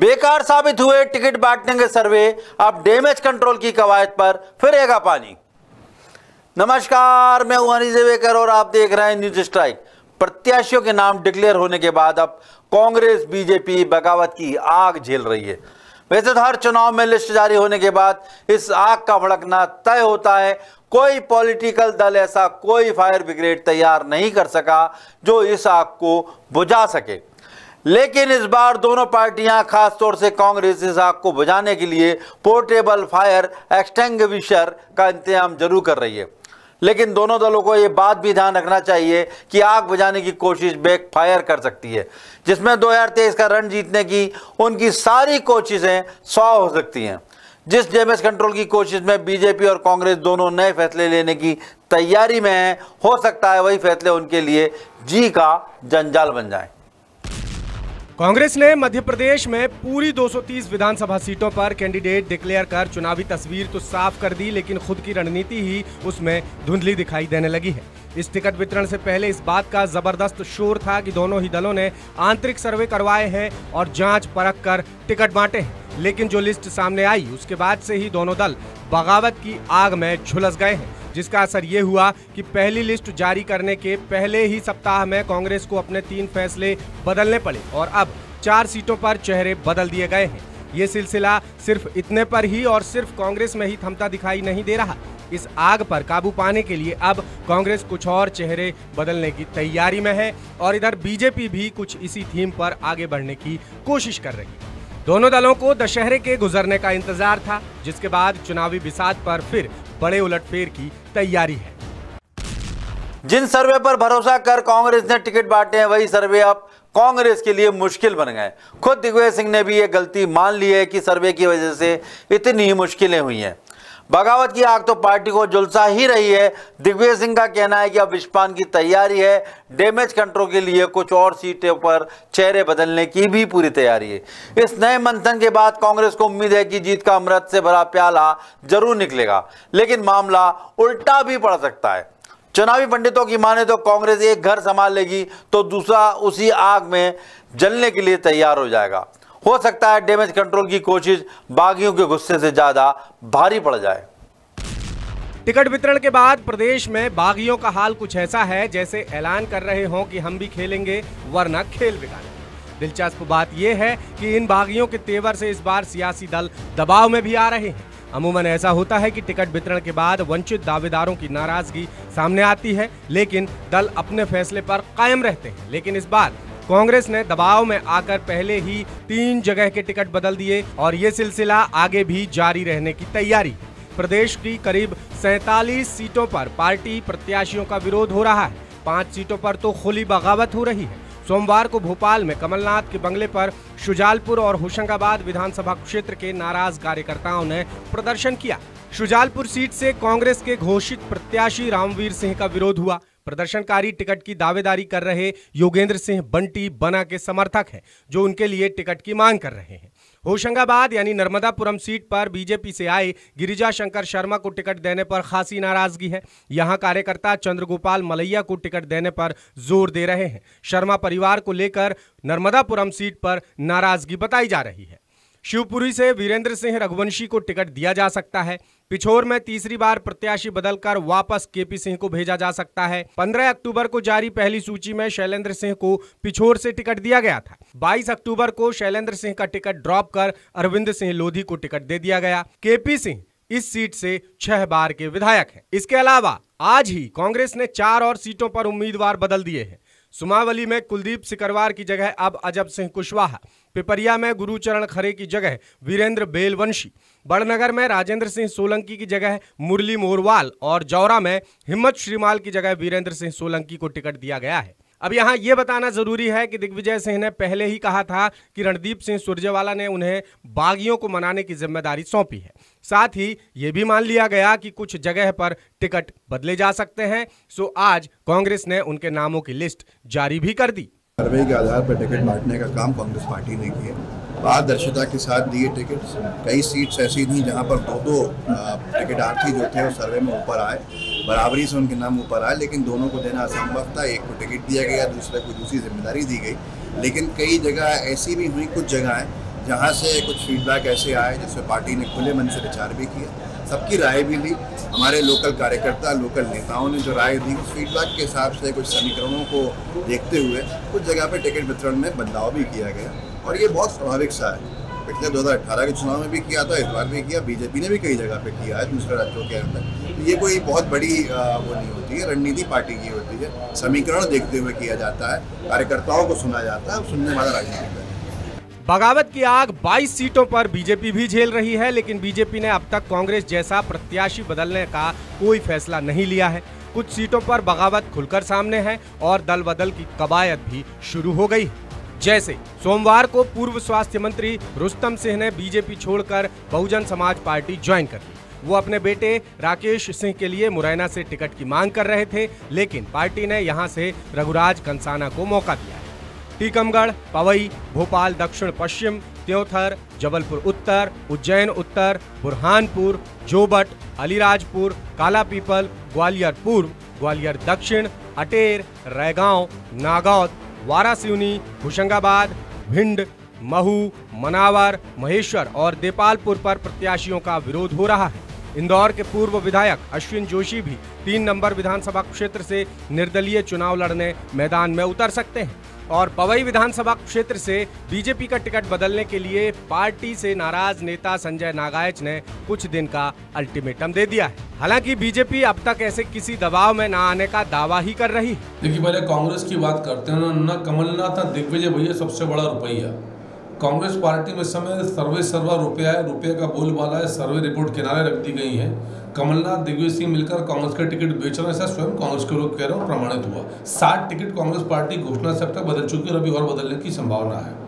बेकार साबित हुए टिकट बांटने के सर्वे, अब डैमेज कंट्रोल की कवायद पर फिरेगा पानी। नमस्कार, मैं हूं अनिल जेवेकर और आप देख रहे हैं न्यूज स्ट्राइक। प्रत्याशियों के नाम डिक्लेयर होने के बाद अब कांग्रेस बीजेपी बगावत की आग झेल रही है। वैसे तो हर चुनाव में लिस्ट जारी होने के बाद इस आग का भड़कना तय होता है। कोई पॉलिटिकल दल ऐसा कोई फायर ब्रिगेड तैयार नहीं कर सका जो इस आग को बुझा सके, लेकिन इस बार दोनों पार्टियां, खासतौर से कांग्रेस, इस आग को बुझाने के लिए पोर्टेबल फायर एक्सटिंग्विशर का इंतजाम जरूर कर रही है। लेकिन दोनों दलों को ये बात भी ध्यान रखना चाहिए कि आग बुझाने की कोशिश बैकफायर कर सकती है, जिसमें 2023 का रण जीतने की उनकी सारी कोशिशें 100 हो सकती हैं। जिस डैमेज कंट्रोल की कोशिश में बीजेपी और कांग्रेस दोनों नए फैसले लेने की तैयारी में हैं, हो सकता है वही फैसले उनके लिए जी का जंजाल बन जाए। कांग्रेस ने मध्य प्रदेश में पूरी 230 विधानसभा सीटों पर कैंडिडेट डिक्लेयर कर चुनावी तस्वीर तो साफ कर दी, लेकिन खुद की रणनीति ही उसमें धुंधली दिखाई देने लगी है। इस टिकट वितरण से पहले इस बात का जबरदस्त शोर था कि दोनों ही दलों ने आंतरिक सर्वे करवाए हैं और जांच परख कर टिकट बांटे हैं, लेकिन जो लिस्ट सामने आई उसके बाद से ही दोनों दल बगावत की आग में झुलस गए हैं, जिसका असर ये हुआ कि पहली लिस्ट जारी करने के पहले ही सप्ताह में कांग्रेस को अपने 3 फैसले बदलने पड़े और अब 4 सीटों पर चेहरे बदल दिए गए हैं। ये सिलसिला सिर्फ इतने पर ही और सिर्फ कांग्रेस में ही थमता दिखाई नहीं दे रहा। इस आग पर काबू पाने के लिए अब कांग्रेस कुछ और चेहरे बदलने की तैयारी में है और इधर बीजेपी भी कुछ इसी थीम पर आगे बढ़ने की कोशिश कर रही है। दोनों दलों को दशहरे के गुजरने का इंतजार था, जिसके बाद चुनावी बिसात पर फिर बड़े उलटफेर की तैयारी है। जिन सर्वे पर भरोसा कर कांग्रेस ने टिकट बांटे हैं, वही सर्वे अब कांग्रेस के लिए मुश्किल बन गए। खुद दिग्विजय सिंह ने भी ये गलती मान ली है कि सर्वे की वजह से इतनी मुश्किलें हुई हैं। बगावत की आग तो पार्टी को झुलसा ही रही है। दिग्विजय सिंह का कहना है कि अब विस्फान की तैयारी है। डैमेज कंट्रोल के लिए कुछ और सीटों पर चेहरे बदलने की भी पूरी तैयारी है। इस नए मंथन के बाद कांग्रेस को उम्मीद है कि जीत का अमृत से भरा प्याला जरूर निकलेगा, लेकिन मामला उल्टा भी पड़ सकता है। चुनावी पंडितों की माने तो कांग्रेस एक घर संभाल लेगी तो दूसरा उसी आग में जलने के लिए तैयार हो जाएगा। हो सकता है डैमेज कंट्रोल की कोशिश बागियों के गुस्से से ज्यादा भारी पड़ जाए। टिकट वितरण के बाद प्रदेश में बागियों का हाल कुछ ऐसा है जैसे ऐलान कर रहे हों कि हम भी खेलेंगे वरना खेल बिगाड़ेंगे। दिलचस्प बात यह है कि इन बागियों के तेवर से इस बार सियासी दल दबाव में भी आ रहे हैं। अमूमन ऐसा होता है कि टिकट वितरण के बाद वंचित दावेदारों की नाराजगी सामने आती है, लेकिन दल अपने फैसले पर कायम रहते हैं। लेकिन इस बार कांग्रेस ने दबाव में आकर पहले ही 3 जगह के टिकट बदल दिए और ये सिलसिला आगे भी जारी रहने की तैयारी है। प्रदेश की करीब 47 सीटों पर पार्टी प्रत्याशियों का विरोध हो रहा है। 5 सीटों पर तो खुली बगावत हो रही है। सोमवार को भोपाल में कमलनाथ के बंगले पर शुजालपुर और होशंगाबाद विधानसभा क्षेत्र के नाराज कार्यकर्ताओं ने प्रदर्शन किया। शुजालपुर सीट से कांग्रेस के घोषित प्रत्याशी रामवीर सिंह का विरोध हुआ। प्रदर्शनकारी टिकट की दावेदारी कर रहे योगेंद्र सिंह बंटी बना के समर्थक हैं, जो उनके लिए टिकट की मांग कर रहे हैं। होशंगाबाद यानी नर्मदापुरम सीट पर बीजेपी से आए गिरिजा शंकर शर्मा को टिकट देने पर खासी नाराजगी है। यहां कार्यकर्ता चंद्रगोपाल मलैया को टिकट देने पर जोर दे रहे हैं। शर्मा परिवार को लेकर नर्मदापुरम सीट पर नाराजगी बताई जा रही है। शिवपुरी से वीरेंद्र सिंह रघुवंशी को टिकट दिया जा सकता है। पिछोर में तीसरी बार प्रत्याशी बदलकर वापस केपी सिंह को भेजा जा सकता है। 15 अक्टूबर को जारी पहली सूची में शैलेंद्र सिंह को पिछोर से टिकट दिया गया था। 22 अक्टूबर को शैलेंद्र सिंह का टिकट ड्रॉप कर अरविंद सिंह लोधी को टिकट दे दिया गया। केपी सिंह इस सीट से 6 बार के विधायक हैं। इसके अलावा आज ही कांग्रेस ने 4 और सीटों पर उम्मीदवार बदल दिए हैं। सुमावली में कुलदीप सिकरवार की जगह अब अजब सिंह कुशवाहा, पिपरिया में गुरुचरण खरे की जगह वीरेंद्र बेलवंशी, बड़नगर में राजेंद्र सिंह सोलंकी की जगह मुरली मोरवाल और जौरा में हिम्मत श्रीमाल की जगह वीरेंद्र सिंह सोलंकी को टिकट दिया गया है। अब यहाँ ये बताना जरूरी है कि दिग्विजय सिंह ने पहले ही कहा था कि रणदीप सिंह सुरजेवाला ने उन्हें बागियों को मनाने की जिम्मेदारी सौंपी है। साथ ही ये भी मान लिया गया कि कुछ जगह पर टिकट बदले जा सकते हैं। सो आज कांग्रेस ने उनके नामों की लिस्ट जारी भी कर दी। सर्वे के आधार पर टिकट बांटने का काम कांग्रेस पार्टी ने किया। पारदर्शिता के साथ दिए टिकट। कई सीट्स ऐसी थी जहां पर दो टिकटार्थी जो थे वो सर्वे में ऊपर आए, बराबरी से उनके नाम ऊपर आए, लेकिन दोनों को देना असंभव था। एक को टिकट दिया गया, दूसरे को दूसरी जिम्मेदारी दी गई। लेकिन कई जगह ऐसी भी हुई, कुछ जगह जहाँ से कुछ फीडबैक ऐसे आए जिसमें पार्टी ने खुले मन से विचार भी किया, सबकी राय भी ली। हमारे लोकल कार्यकर्ता, लोकल नेताओं ने जो राय दी, उस फीडबैक के हिसाब से कुछ समीकरणों को देखते हुए कुछ जगह पे टिकट वितरण में बदलाव भी किया गया और ये बहुत स्वाभाविक सा है। पिछले 2018 के चुनाव में भी किया था, इस बार भी किया, बीजेपी ने भी कई जगह पे किया है दूसरे राज्यों के अंदर। ये कोई बहुत बड़ी वो नहीं होती है, रणनीति पार्टी की होती है, समीकरण देखते हुए किया जाता है, कार्यकर्ताओं को सुना जाता है, सुनने वाला राजनीतिक दल। बगावत की आग 22 सीटों पर बीजेपी भी झेल रही है, लेकिन बीजेपी ने अब तक कांग्रेस जैसा प्रत्याशी बदलने का कोई फैसला नहीं लिया है। कुछ सीटों पर बगावत खुलकर सामने है और दल बदल की कवायद भी शुरू हो गई है। जैसे सोमवार को पूर्व स्वास्थ्य मंत्री रुस्तम सिंह ने बीजेपी छोड़कर बहुजन समाज पार्टी ज्वाइन कर ली। वो अपने बेटे राकेश सिंह के लिए मुरैना से टिकट की मांग कर रहे थे, लेकिन पार्टी ने यहां से रघुराज कंसाना को मौका दिया है। टीकमगढ़, पवई, भोपाल दक्षिण पश्चिम, त्योंथर, जबलपुर उत्तर, उज्जैन उत्तर, बुरहानपुर, जोबट, अलीराजपुर, कालापीपल, ग्वालियर पूर्व, ग्वालियर दक्षिण, अटेर, रैगांव, नागौद, वारासिवनी, होशंगाबाद, भिंड, महू, मनावर, महेश्वर और देपालपुर पर प्रत्याशियों का विरोध हो रहा है। इंदौर के पूर्व विधायक अश्विन जोशी भी 3 नंबर विधानसभा क्षेत्र से निर्दलीय चुनाव लड़ने मैदान में उतर सकते हैं और पवई विधानसभा क्षेत्र से बीजेपी का टिकट बदलने के लिए पार्टी से नाराज नेता संजय नागायच ने कुछ दिन का अल्टीमेटम दे दिया है। हालांकि बीजेपी अब तक ऐसे किसी दबाव में न आने का दावा ही कर रही है। देखिए, पहले कांग्रेस की बात करते हैं ना, कमलनाथ ना दिग्विजय भैया सबसे बड़ा रुपया। कांग्रेस पार्टी में समय सर्वे सर्वा रुपया है, रुपये का बोलबाला है, सर्वे रिपोर्ट किनारे रख दी गई है। कमलनाथ दिग्विजय सिंह मिलकर कांग्रेस के टिकट बेच रहे हैं, ऐसा स्वयं कांग्रेस के लोग कह रहे हैं, प्रमाणित हुआ। 60 टिकट कांग्रेस पार्टी घोषणा से अब तक बदल चुकी है और अभी और बदलने की संभावना है।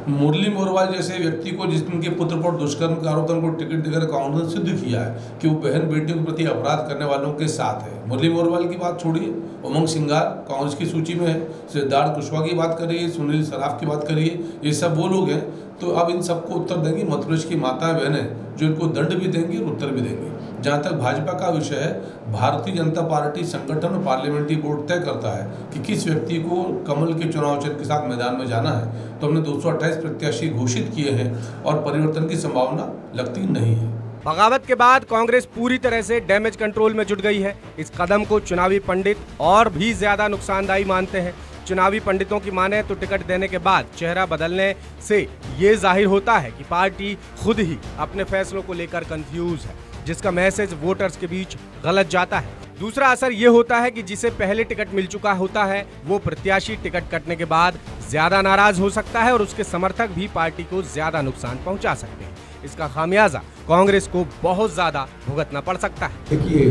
मुरली मोरवाल जैसे व्यक्ति को, जिनके पुत्र पर दुष्कर्म के आरोप को टिकट देकर कांग्रेस ने सिद्ध किया है कि वो बहन बेटियों के प्रति अपराध करने वालों के साथ है। मुरली मोरवाल की बात छोड़िए, उमंग सिंगार कांग्रेस की सूची में है, सिद्धार्थ कुशवाहा की बात करिए, सुनील सराफ की बात करिए, ये सब वो लोग हैं। तो अब इन सबको उत्तर देंगी मध्य प्रदेश की माताएं बहनें, जो इनको दंड भी देंगी और उत्तर भी देंगी। जहाँ तक भाजपा का विषय है, भारतीय जनता पार्टी संगठन और पार्लियामेंट्री बोर्ड तय करता है कि किस व्यक्ति को कमल के चुनाव चिन्ह के साथ मैदान में जाना है। तो हमने 228 प्रत्याशी घोषित किए हैं और परिवर्तन की संभावना लगती नहीं है। बगावत के बाद कांग्रेस पूरी तरह से डैमेज कंट्रोल में जुट गई है। इस कदम को चुनावी पंडित और भी ज्यादा नुकसानदायी मानते हैं। चुनावी पंडितों की माने तो टिकट देने के बाद चेहरा बदलने से ये जाहिर होता है कि पार्टी खुद ही अपने फैसलों को लेकर कंफ्यूज है, जिसका मैसेज वोटर्स के बीच गलत जाता है। दूसरा असर ये होता है कि जिसे पहले टिकट मिल चुका होता है, वो प्रत्याशी टिकट कटने के बाद ज्यादा नाराज हो सकता है और उसके समर्थक भी पार्टी को ज्यादा नुकसान पहुंचा सकते हैं। इसका खामियाजा कांग्रेस को बहुत ज्यादा भुगतना पड़ सकता है। देखिए,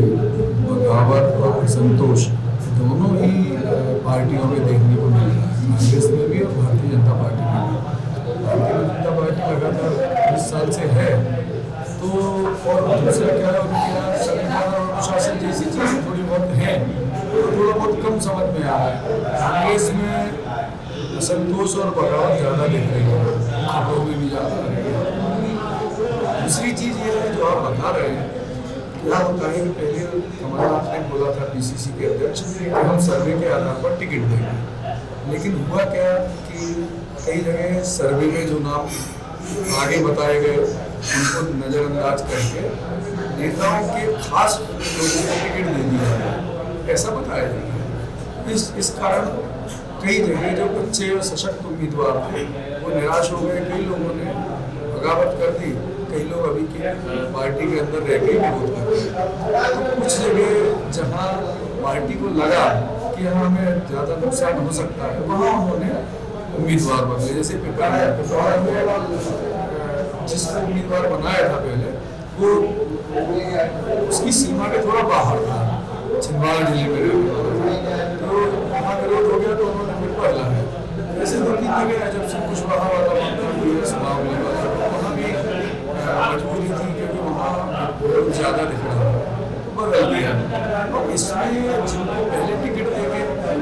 बगावत और असंतोष दोनों ही पार्टियों में देखने को मिल रहा है, कांग्रेस में भी और भारतीय जनता पार्टी में भी। भारतीय जनता पार्टी लगातार 20 साल से है, तो और दूसरा क्या है, उनके संविधान और अनुशासन जैसी चीज़ें थोड़ी बहुत हैं, तो थोड़ा बहुत कम समझ में आ रहा है। कांग्रेस में असंतोष और बगावत ज़्यादा दिख रही है, खबरों में भी ज़्यादा आ रही है। दूसरी चीज़ ये है जो आप बता रहे हैं, क्या होता है कि पहले कमलनाथ ने बोला था पीसीसी के अध्यक्ष कि हम सर्वे के आधार पर टिकट देंगे, लेकिन हुआ क्या कि कई जगह सर्वे में जो नाम आगे बताए गए उनको नज़रअंदाज करके नेताओं के खास लोगों को टिकट दे दिया गया, ऐसा बताया जाता है। इस कारण कई जगह जो अच्छे और सशक्त उम्मीदवार थे वो निराश हो गए, कई लोगों ने बगावत कर दी, कई लोग अभी की पार्टी के अंदर रह गए विरोध कर रहे। तो कुछ जगह जहां पार्टी को लगा कि हमें ज़्यादा नुकसान हो सकता है, वहाँ उन्होंने उम्मीदवार बदले। जैसे पिपराड़ा में जिसको उम्मीदवार बनाया था पहले, वो उसकी सीमा के थोड़ा बाहर था, छिंदवाड़ा जिले में, तो वहाँ विरोध हो गया तो उन्होंने फिर बदला है। ऐसे 2-3 जगह जब से कुशवाहा वाला मामला हुआ, चुनाव में वहाँ भी मजबूरी थी क्योंकि वहाँ ज़्यादा दिख रहा था, बदल दिया। और इसमें जिनको पहले टिकट देके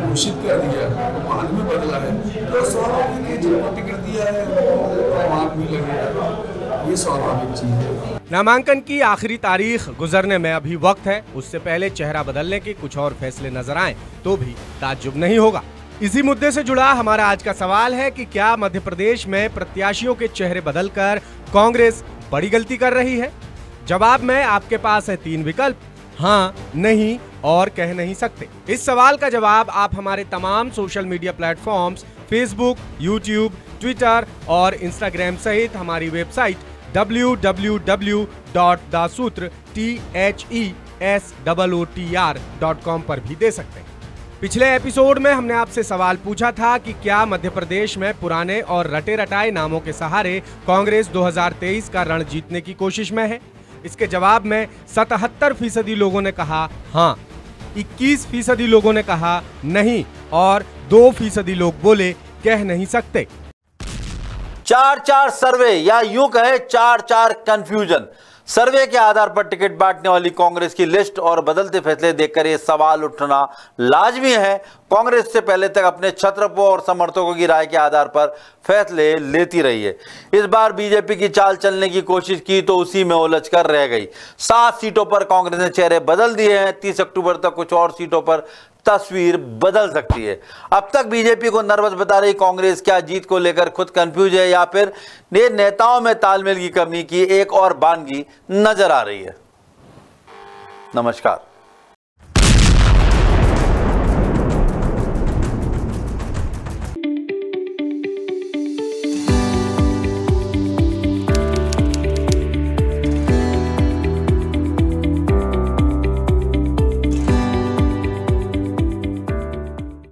घोषित कर दिया बाद में बदला है, तो स्वाभाविक है जिनको टिकट दिया है उनको मार्ग भी लगेगा, ये स्वाभाविक चीज़ है। नामांकन की आखिरी तारीख गुजरने में अभी वक्त है, उससे पहले चेहरा बदलने के कुछ और फैसले नजर आए तो भी ताज्जुब नहीं होगा। इसी मुद्दे से जुड़ा हमारा आज का सवाल है कि क्या मध्य प्रदेश में प्रत्याशियों के चेहरे बदलकर कांग्रेस बड़ी गलती कर रही है? जवाब में आपके पास है 3 विकल्प, हाँ, नहीं और कह नहीं सकते। इस सवाल का जवाब आप हमारे तमाम social media platforms Facebook, YouTube, Twitter और इंस्टाग्राम सहित हमारी वेबसाइट www.thesootr.com पर भी दे सकते हैं। पिछले एपिसोड में हमने आपसे सवाल पूछा था कि क्या मध्य प्रदेश में पुराने और रटे रटाए नामों के सहारे कांग्रेस 2023 का रण जीतने की कोशिश में है। इसके जवाब में 77% लोगों ने कहा हाँ, 21% लोगों ने कहा नहीं और 2% लोग बोले कह नहीं सकते। 4-4 सर्वे या यूं कहे 4-4 कंफ्यूजन। सर्वे के आधार पर टिकट बांटने वाली कांग्रेस की लिस्ट और बदलते फैसले देखकर यह सवाल उठना लाजमी है। कांग्रेस से पहले तक अपने छत्रपों और समर्थकों की राय के आधार पर फैसले लेती रही है। इस बार बीजेपी की चाल चलने की कोशिश की तो उसी में उलझकर रह गई। 7 सीटों पर कांग्रेस ने चेहरे बदल दिए हैं। 30 अक्टूबर तक कुछ और सीटों पर तस्वीर बदल सकती है। अब तक बीजेपी को नर्वस बता रही कांग्रेस क्या जीत को लेकर खुद कंफ्यूज है या फिर नेताओं में तालमेल की कमी की एक और बानगी नजर आ रही है? नमस्कार।